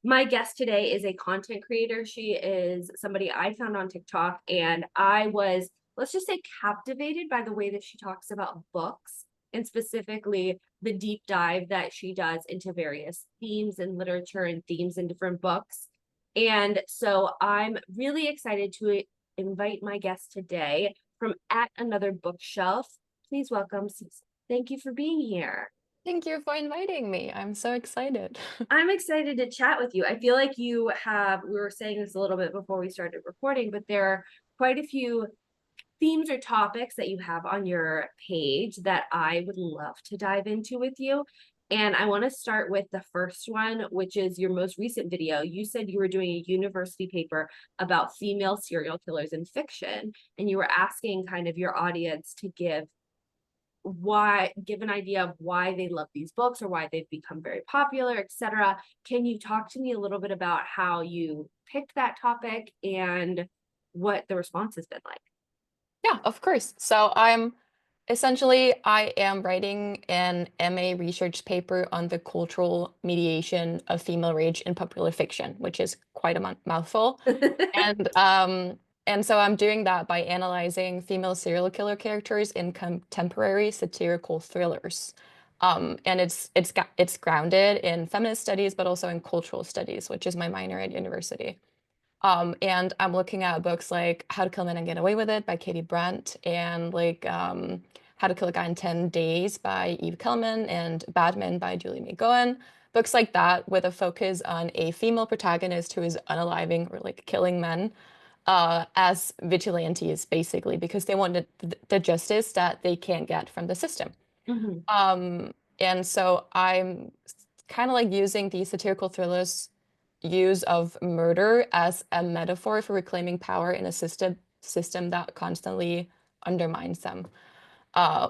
My guest today is a content creator. She is somebody I found on TikTok, and I was, let's just say, captivated by the way that she talks about books and specifically the deep dive that she does into various themes in literature and themes in different books. And so I'm really excited to invite my guest today from At Another Bookshelf. Please welcome Cecil. Thank you for being here. Thank you for inviting me. I'm so excited. I'm excited to chat with you. I feel like you have, we were saying this a little bit before we started recording, but there are quite a few themes or topics that you have on your page that I would love to dive into with you. And I want to start with the first one, which is your most recent video. You said you were doing a university paper about female serial killers in fiction, and you were asking kind of your audience to give an idea of why they love these books or why they've become very popular, etc. Can you talk to me a little bit about how you picked that topic and what the response has been like? Yeah, of course. I am writing an MA research paper on the cultural mediation of female rage in popular fiction, which is quite a mouthful. And um, and so I'm doing that by analyzing female serial killer characters in contemporary satirical thrillers. And it's grounded in feminist studies, but also in cultural studies, which is my minor at university. And I'm looking at books like How to Kill a Man and Get Away with It by Katie Brandt and How to Kill a Guy in 10 Days by Eve Kellman and Badman by Julie May Goen. Books like that with a focus on a female protagonist who is unaliving or like killing men as vigilantes, basically, because they want the justice that they can't get from the system. Mhm. And so I'm kind of like using these satirical thrillers use of murder as a metaphor for reclaiming power in a system that constantly undermines them,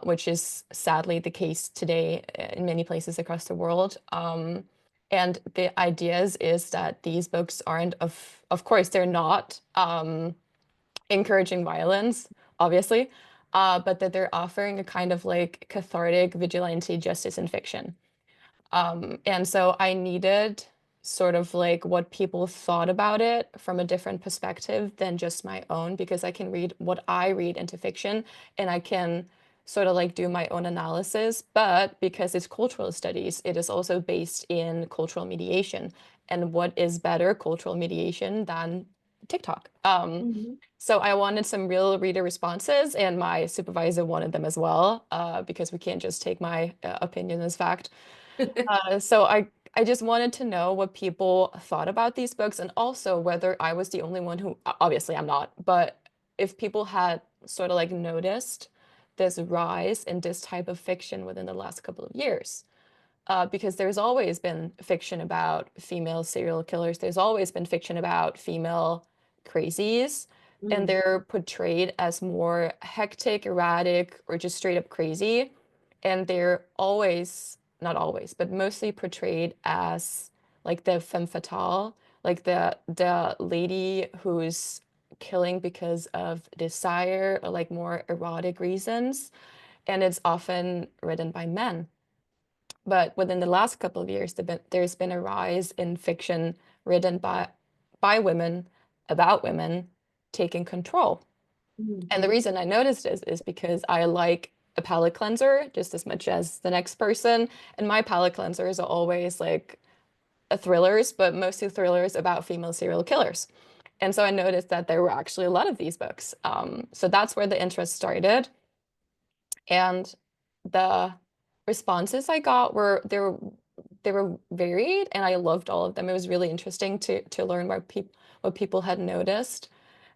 which is sadly the case today in many places across the world. And the ideas is that these books aren't of course they're not encouraging violence, obviously, but that they're offering a kind of like cathartic vigilante justice in fiction. And so I needed sort of like what people thought about it from a different perspective than just my own, because I can read what I read into fiction and I can sort of like do my own analysis. But because it's cultural studies, it is also based in cultural mediation. And what is better cultural mediation than TikTok? Mhm. So I wanted some real reader responses, and my supervisor wanted them as well, because we can't just take my opinion as fact. So I just wanted to know what people thought about these books and also whether I was the only one who, obviously I'm not, but if people had sort of like noticed this rise in this type of fiction within the last couple of years. Because there's always been fiction about female serial killers. There's always been fiction about female crazies, and Mhm. they're portrayed as more hectic, erratic, or just straight up crazy. And they're always, not always, but mostly portrayed as like the femme fatale, like the lady who's killing because of desire or like more erotic reasons. And it's often written by men. But within the last couple of years, there's been a rise in fiction written by women about women taking control. Mhm. And the reason I noticed this is because I like a palate cleanser just as much as the next person. And my palate cleansers are always like thrillers, but mostly thrillers about female serial killers. And so I noticed that there were actually a lot of these books. So that's where the interest started. And the responses I got they were varied and I loved all of them. It was really interesting to learn what people had noticed.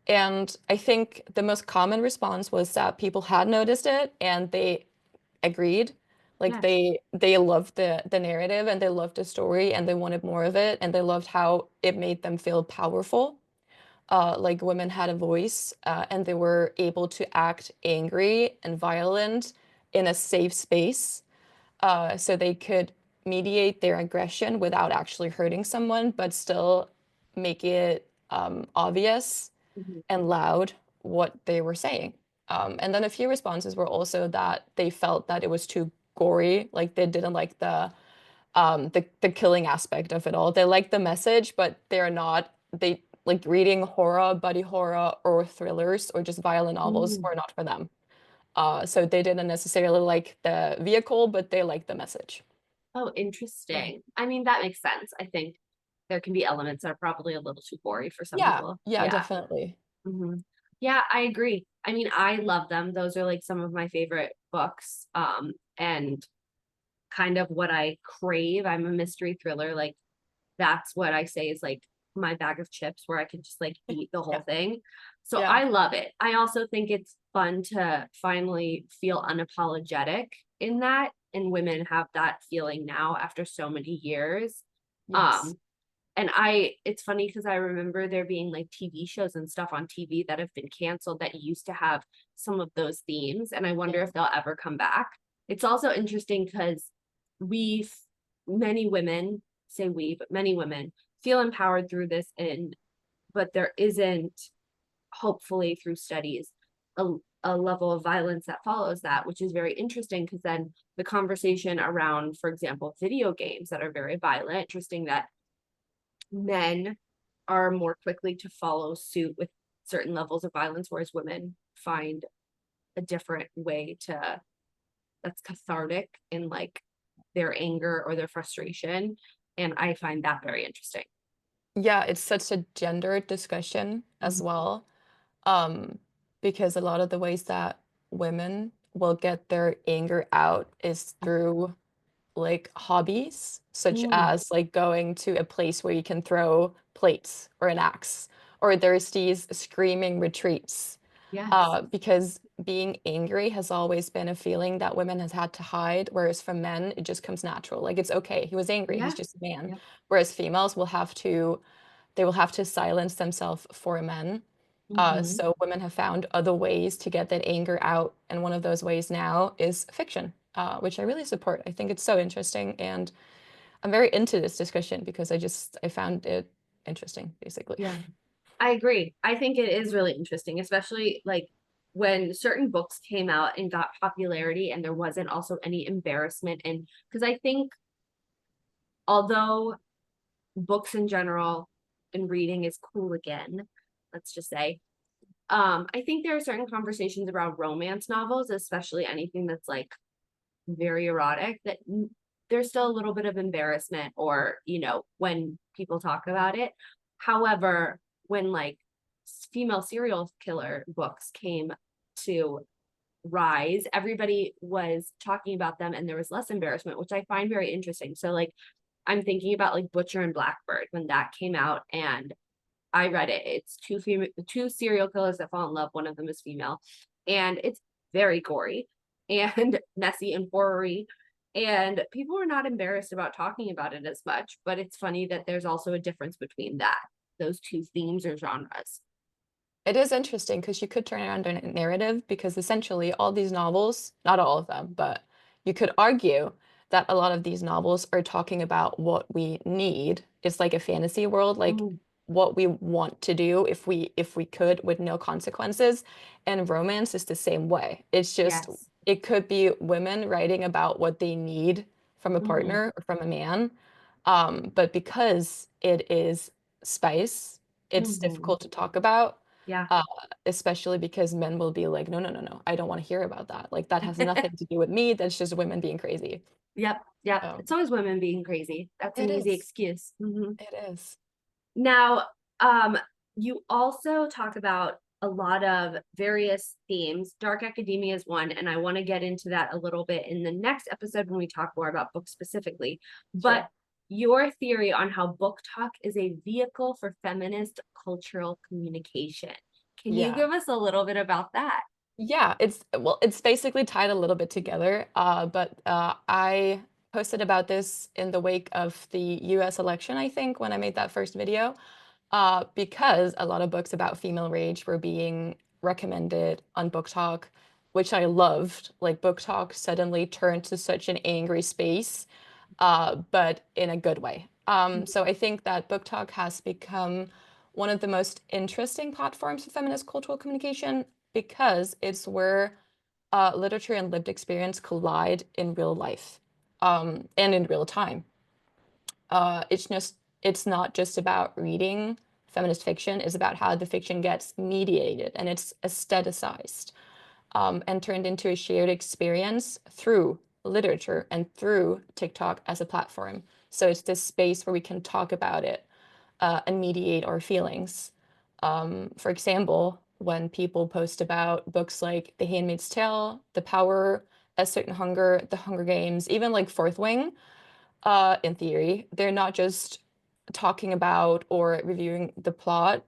And I think the most common response was that people had noticed it and they agreed. Like Yeah. they loved the narrative and they loved the story and they wanted more of it and they loved how it made them feel powerful. Like women had a voice and they were able to act angry and violent in a safe space. So they could mediate their aggression without actually hurting someone, but still make it obvious Mhm. and loud what they were saying. And then a few responses were also that they felt that it was too gory, like they didn't like the killing aspect of it all. They like the message, but they're not they like reading horror, body horror, or thrillers, or just violent novels Mm. are not for them. So they didn't necessarily like the vehicle, but they like the message. Oh, Yeah. interesting. I mean, that makes sense. I think there can be elements that are probably a little too gory for some Yeah, people. yeah, Yeah. definitely. Yeah, I agree. I mean, I love them. Those are like some of my favorite books. And kind of what I crave. I'm a mystery thriller. Like that's what I say is like my bag of chips where I can just like eat the Yeah, whole thing. So yeah, I love it. I also think it's fun to finally feel unapologetic in that. And women have that feeling now after so many years. yes, Um, and it's funny because I remember there being like TV shows and stuff on TV that have been canceled that used to have some of those themes. And I wonder yeah, if they'll ever come back. It's also interesting because we've, many women, say we, but many women feel empowered through this. But there isn't, hopefully through studies, a, a level of violence that follows that, which is very interesting because then the conversation around, for example, video games that are very violent, interesting that men are more quickly to follow suit with certain levels of violence, whereas women find a different way to that's cathartic in like their anger or their frustration. And I find that very interesting. yeah. It's such a gendered discussion as Mhm. well, because a lot of the ways that women will get their anger out is through like hobbies, such Mm, as like going to a place where you can throw plates or an axe, or there's these screaming retreats. yes. Because being angry has always been a feeling that women has had to hide, whereas for men, it just comes natural. Like it's okay. He was angry. He's Yeah. just a man. Yep. Whereas females will have to, they will have to silence themselves for men. Hmm. So women have found other ways to get that anger out, and one of those ways now is fiction, which I really support. I think it's so interesting, and I'm very into this discussion because I found it interesting, basically. Yeah. I agree. I think it is really interesting, especially like when certain books came out and got popularity and there wasn't also any embarrassment. And because I think although books in general and reading is cool again, let's just say, I think there are certain conversations around romance novels, especially anything that's like very erotic, that there's still a little bit of embarrassment or, when people talk about it. However, when like female serial killer books came to rise, everybody was talking about them and there was less embarrassment, which I find very interesting. So like I'm thinking about like Butcher and Blackbird when that came out and I read it. It's two serial killers that fall in love. One of them is female, and it's very gory and messy and horror-y. And people were not embarrassed about talking about it as much. But it's funny that there's also a difference between those two themes or genres. It is interesting because you could turn around a narrative because essentially all these novels, not all of them, but you could argue that a lot of these novels are talking about what we need. It's like a fantasy world, like Mm, what we want to do if we could with no consequences. And romance is the same way. It's just yes. it could be women writing about what they need from a Hmm. partner or from a man. But because it is spice, it's Hmm. difficult to talk about, Yeah. uh, especially because men will be like, no, no, no, no, I don't want to hear about that. Like that has nothing to do with me. That's just women being crazy. Yep. Yep. Um, It's always women being crazy. That's it an easy is. excuse. Hmm. It is. Now, you also talk about a lot of various themes. Dark academia is one, and I want to get into that a little bit in the next episode when we talk more about books specifically. Sure. But your theory on how book talk is a vehicle for feminist cultural communication. Can you Yeah. give us a little bit about that? Yeah, it's basically tied a little bit together. But I posted about this in the wake of the US election, I think, when I made that first video. Because a lot of books about female rage were being recommended on Book Talk, which I loved. Like Book Talk suddenly turned to such an angry space, but in a good way. So I think that Book Talk has become one of the most interesting platforms for feminist cultural communication because it's where literature and lived experience collide in real life, and in real time. It's not just about reading feminist fiction, it's about how the fiction gets mediated and it's aestheticized, and turned into a shared experience through literature and through TikTok as a platform. So it's this space where we can talk about it, and mediate our feelings. For example, when people post about books like The Handmaid's Tale, The Power, A Certain Hunger, The Hunger Games, even like Fourth Wing, in theory, they're not just talking about or reviewing the plot.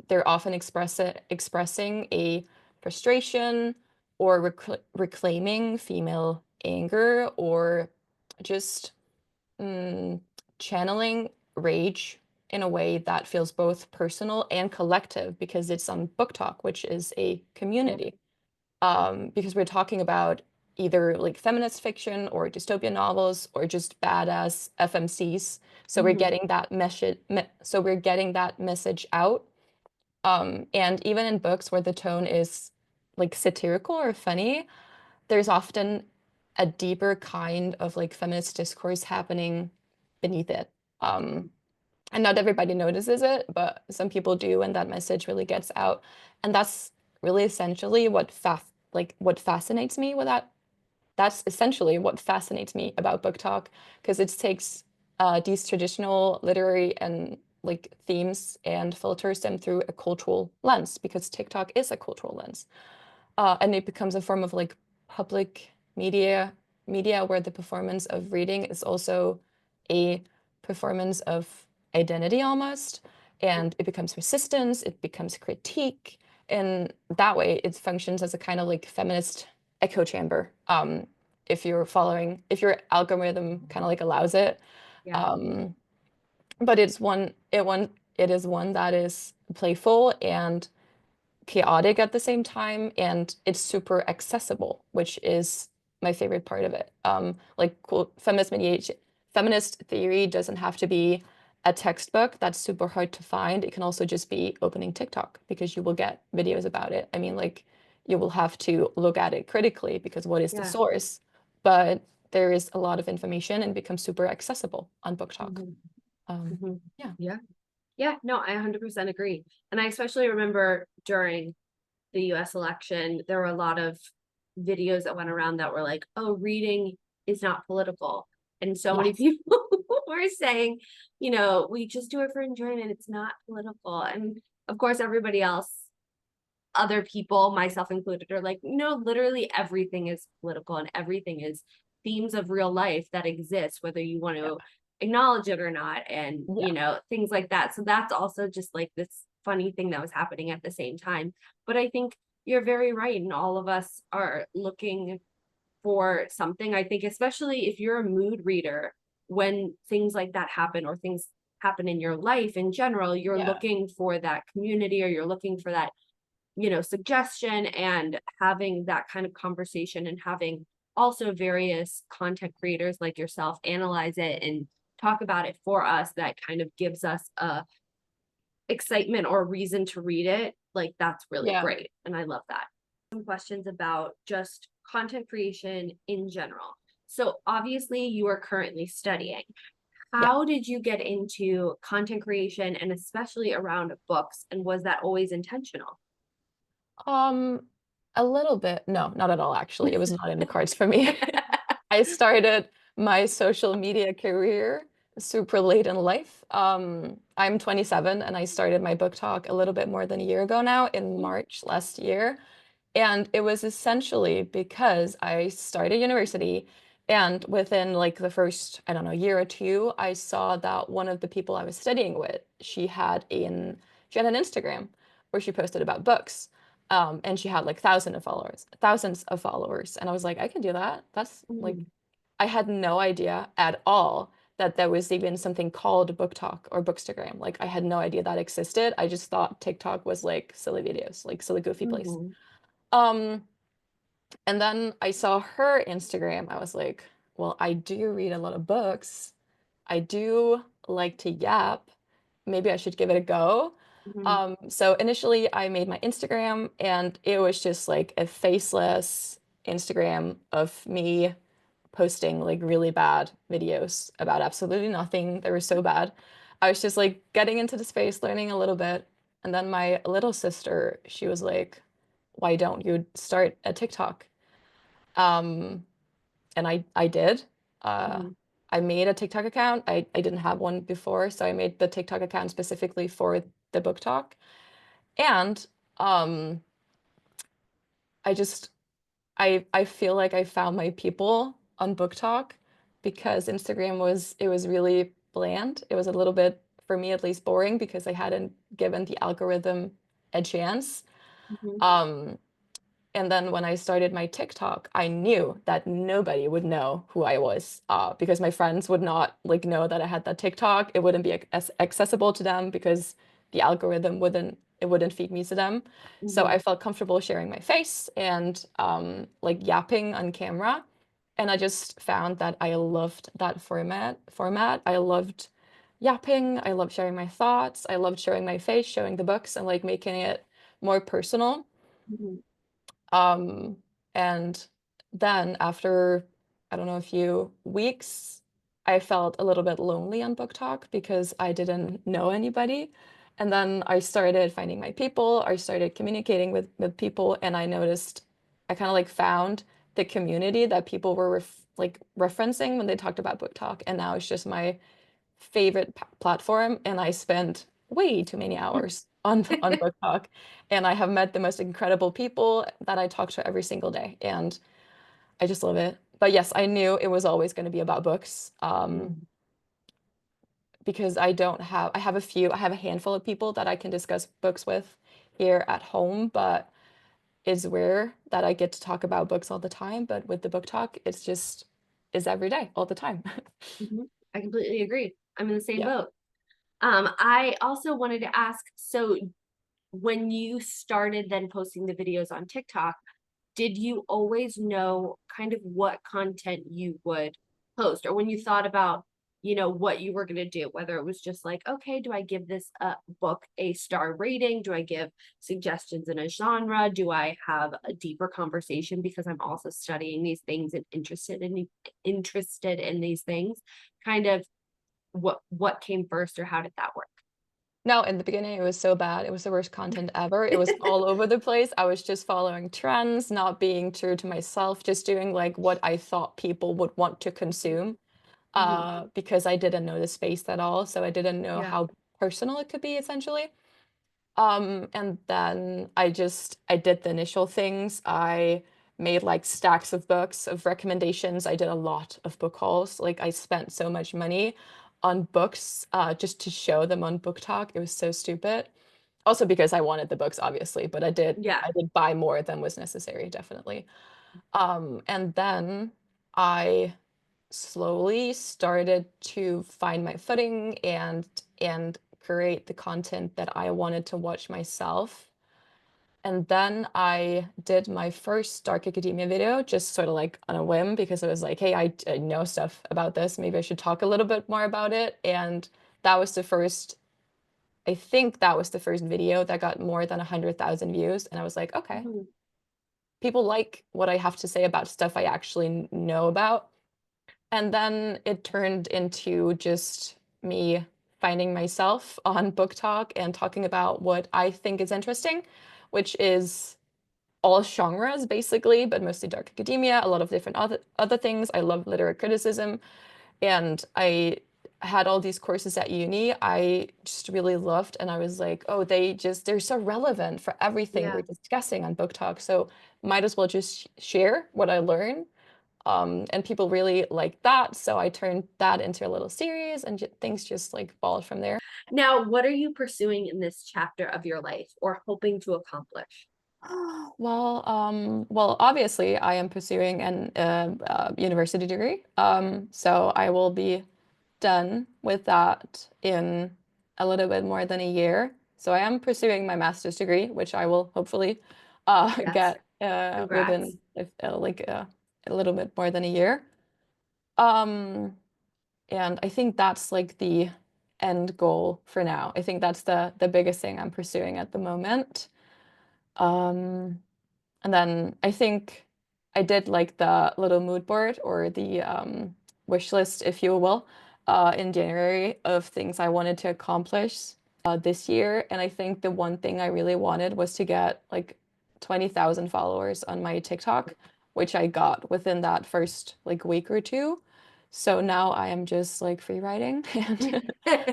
They're often expressing a frustration or reclaiming female anger or just mm, channeling rage in a way that feels both personal and collective because it's on Book Talk, which is a Yeah. community. Because we're talking about either like feminist fiction or dystopian novels or just badass FMCs. So we're Mhm. getting that message. So we're getting that message out. And even in books where the tone is like satirical or funny, there's often a deeper kind of like feminist discourse happening beneath it. Um, and not everybody notices it, but some people do, and that message really gets out. And that's really essentially what fascinates me with that. That's essentially what fascinates me about book talk, because it takes these traditional literary and like themes and filters them through a cultural lens, because TikTok is a cultural lens, and it becomes a form of like public media where the performance of reading is also a performance of identity almost, and it becomes resistance, it becomes critique, and that way it functions as a kind of like feminist echo chamber, if your algorithm kind of like allows it. Yeah. um, but it is one that is playful and chaotic at the same time, and it's super accessible, which is my favorite part of it. Like cool, feminist theory doesn't have to be a textbook that's super hard to find. It can also just be opening TikTok because you will get videos about it. I mean, like you will have to look at it critically because what is the Yeah. source? But there is a lot of information and it becomes super accessible on Book Talk. Mhm. Um, Mhm. yeah. Yeah. Yeah. No, I 100% agree. And I especially remember during the US election, there were a lot of videos that went around that were like, oh, reading is not political. And so many Yes. people were saying, we just do it for enjoyment. It's not political. And of course, everybody else, other people, myself included, are like, no, literally everything is political and everything is themes of real life that exist, whether you want Yeah. to acknowledge it or not, and Yeah. things like that. So that's also just like this funny thing that was happening at the same time. But I think you're very right, and all of us are looking for something. I think, especially if you're a mood reader, when things like that happen or things happen in your life in general, you're Yeah. looking for that community or you're looking for that suggestion, and having that kind of conversation and having also various content creators like yourself analyze it and talk about it for us, that kind of gives us a excitement or reason to read it. Like, that's really Yeah. great, and I love that. Some questions about just content creation in general. So obviously you are currently studying. Yeah. How did you get into content creation, and especially around books, and was that always intentional? Um, a little bit. No, not at all, actually. It was not in the cards for me. I started my social media career super late in life. I'm 27 and I started my book talk a little bit more than a year ago now in March last year. And it was essentially because I started university, and within like the first, I don't know, year or two, I saw that one of the people I was studying with, she had an Instagram where she posted about books. And she had like thousands of followers. And I was like, I can do that. That's like, Mhm. I had no idea at all that there was even something called book talk or bookstagram. Like I had no idea that existed. I just thought TikTok was like silly videos, like silly goofy place. Mhm. Um, and then I saw her Instagram. I was like, well, I do read a lot of books. I do like to yap. Maybe I should give it a go. Mhm. So initially I made my Instagram and it was just like a faceless Instagram of me posting like really bad videos about absolutely nothing. They were so bad. I was just like getting into the space, learning a little bit. And then my little sister, she was like, why don't you start a TikTok? Um, and I did. Uh, Mhm. I made a TikTok account. I didn't have one before, so I made the TikTok account specifically for the book talk. And um, I just I feel like I found my people on book talk because Instagram was it was really bland. It was a little bit, for me at least, boring because I hadn't given the algorithm a chance. Mhm. Um, And then when I started my TikTok, I knew that nobody would know who I was, because my friends would not like know that I had that TikTok. It wouldn't be as accessible to them because the algorithm wouldn't feed me to them. So Mhm. I felt comfortable sharing my face and like yapping on camera. And I just found that I loved that format. I loved yapping. I loved sharing my thoughts. I loved showing my face, showing the books, and like making it more personal. Mhm. Um, and then after, I don't know, a few weeks, I felt a little bit lonely on Book Talk because I didn't know anybody. And then I started finding my people, I started communicating with people, and I noticed I kind of like found the community that people were like referencing when they talked about Book Talk. And now it's just my favorite platform, and I spend way too many hours on Book Talk, and I have met the most incredible people that I talk to every single day, and I just love it. But yes, I knew it was always going to be about books, Mhm. because I have a handful of people that I can discuss books with here at home, but it's rare that I get to talk about books all the time. But with the Book Talk, it's just is every day, all the time. Mhm. I completely agree. I'm in the same Yeah. boat. I also wanted to ask, so when you started then posting the videos on TikTok, did you always know kind of what content you would post? Or when you thought about, what you were going to do, whether it was just like, okay, do I give this book a star rating? Do I give suggestions in a genre? Do I have a deeper conversation because I'm also studying these things and interested in these things? Kind of what came first, or how did that work? No, in the beginning, it was so bad. It was the worst content ever. It was all over the place. I was just following trends, not being true to myself, just doing like what I thought people would want to consume, Mhm. because I didn't know the space at all. So I didn't know Yeah. how personal it could be, essentially. And then I did the initial things. I made like stacks of books of recommendations. I did a lot of book hauls. Like I spent so much money on books, just to show them on Book Talk. It was so stupid. Also because I wanted the books, obviously, but Yeah. I did buy more than was necessary, definitely. And then I slowly started to find my footing and create the content that I wanted to watch myself. And then I did my first Dark Academia video, just sort of like on a whim, because I was like, hey, I know stuff about this. Maybe I should talk a little bit more about it. And that was the first, I think that was the first video that got more than 100,000 views. And I was like, okay, Mhm. people like what I have to say about stuff I actually know about. And then it turned into just me finding myself on Book Talk and talking about what I think is interesting, which is all genres basically, but mostly dark academia, a lot of different other things. I love literary criticism, and I had all these courses at uni I just really loved, and I was like, oh, they're so relevant for everything we're Yeah. discussing on Book Talk, so might as well just share what I learn. And people really liked that, so I turned that into a little series, and things just like followed from there. Now, what are you pursuing in this chapter of your life or hoping to accomplish? Well, obviously, I am pursuing an university degree. So I will be done with that in a little bit more than a year. So I am pursuing my master's degree, which I will hopefully Yes. get Congrats. within a little bit more than a year. Um, and I think that's like the end goal for now. I think that's the biggest thing I'm pursuing at the moment. Um, and then I think I did like the little mood board or the wish list, if you will, in January of things I wanted to accomplish this year. And I think the one thing I really wanted was to get like 20,000 followers on my TikTok, which I got within that first like week or two. So now I am just like free writing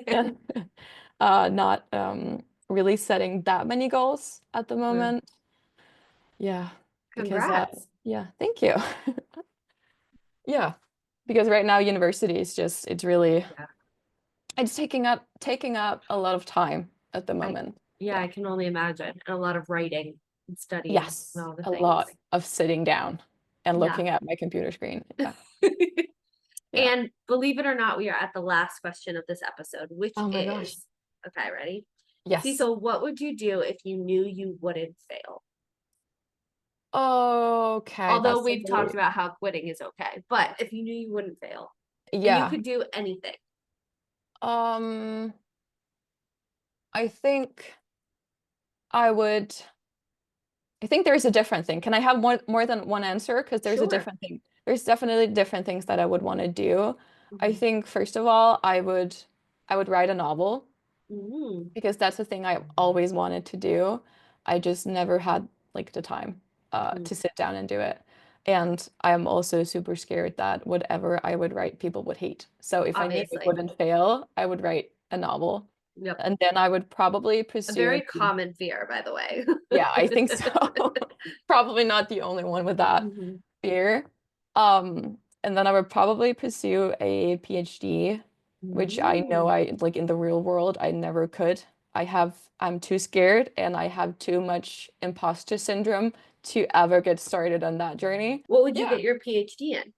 and not really setting that many goals at the moment. Yeah, because Congrats. yeah, thank you. Yeah, because right now university is just it's really Yeah. it's taking up a lot of time at the I moment. yeah, Yeah. I can only imagine. And a lot of writing and studying and Yes, all the a things. lot of sitting down and Yeah. looking at my computer screen. Yeah. Yeah. And believe it or not, we are at the last question of this episode, which Oh my gosh. is, okay, ready? Yes. Cecil, what would you do if you knew you wouldn't fail? Okay, Although that's a we've talked really about how quitting is okay, but if you knew you wouldn't fail and you yeah. could do anything. Um, I think I would I think there's a different thing. Can I have more than one answer? Because there's a Sure. different thing. There's definitely different things that I would want to do. I Mhm. think first of all, I would write a novel Mm, because that's the thing I always wanted to do. I just never had like the time mhm. to sit down and do it. And I am also super scared that whatever I would write, people would hate. So if I knew it Obviously. wouldn't fail, I would write a novel. Yep. And then I would probably A pursue very a common fear, by the way. yeah, I think so. Probably not the only one with that Mhm. fear. And then I would probably pursue a PhD, which I know Mm. I like in the real world I never could. I'm too scared and I have too much imposter syndrome to ever get started on that journey. What would you Yeah. get your PhD in?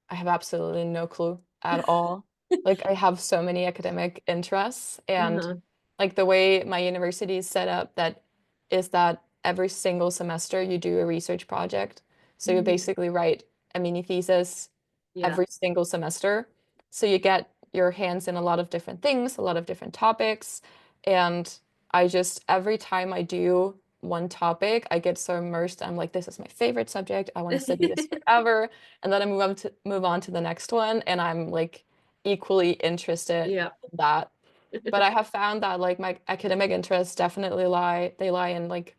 I have absolutely no clue at all. Like I have so many academic interests and Uh-huh. like the way my university is set up that every single semester you do a research project. So you Mhm. basically write a mini thesis Yeah. every single semester. So you get your hands in a lot of different things, a lot of different topics. And I just every time I do one topic, I get so immersed. I'm like, this is my favorite subject. I want to study this forever. And then I move on to the next one, and I'm like equally interested Yeah. in that. But I have found that like my academic interests definitely lie in like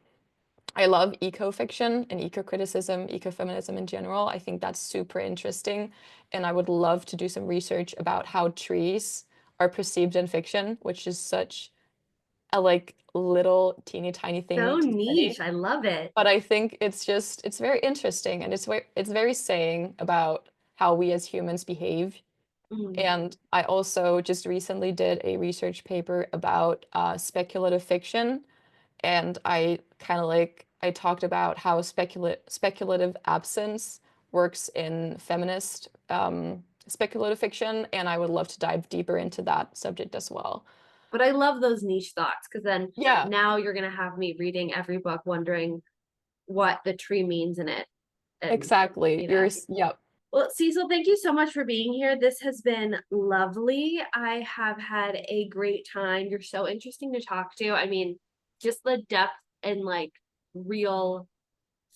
I love eco-fiction and eco-criticism, ecofeminism in general. I think that's super interesting, and I would love to do some research about how trees are perceived in fiction, which is such a like little teeny tiny So thing to niche. study. I love it. But I think it's very interesting and it's very saying about how we as humans behave. Mm. And I also just recently did a research paper about speculative fiction, and I talked about how speculative absence works in feminist speculative fiction, and I would love to dive deeper into that subject as well. But I love those niche thoughts because then Yeah, now you're gonna have me reading every book wondering what the tree means in it. And exactly. you know. Yep. Well, Cecil, thank you so much for being here. This has been lovely. I have had a great time. You're so interesting to talk to. I mean, just the depth and like real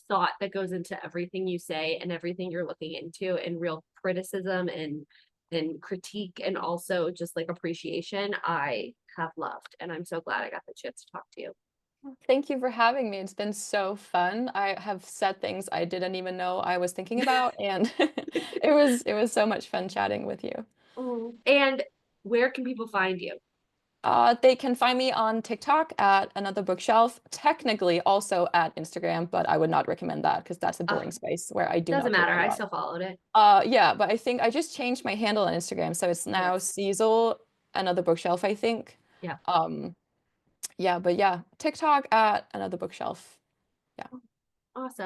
thought that goes into everything you say and everything you're looking into and real criticism and critique and also just like appreciation I have loved, and I'm so glad I got the chance to talk to you. Thank you for having me. It's been so fun. I have said things I didn't even know I was thinking about, and it was so much fun chatting with you. Oh, and where can people find you? They can find me on TikTok at Another Bookshelf, technically also at Instagram, but I would not recommend that because that's a uh, boring space where I do Doesn't not do matter, a I lot. still followed it. Yeah, but I think I just changed my handle on Instagram, so it's now Yes. Cecil Another Bookshelf, I think. Yeah. Um, yeah, but yeah, TikTok at Another Bookshelf. Yeah. Awesome.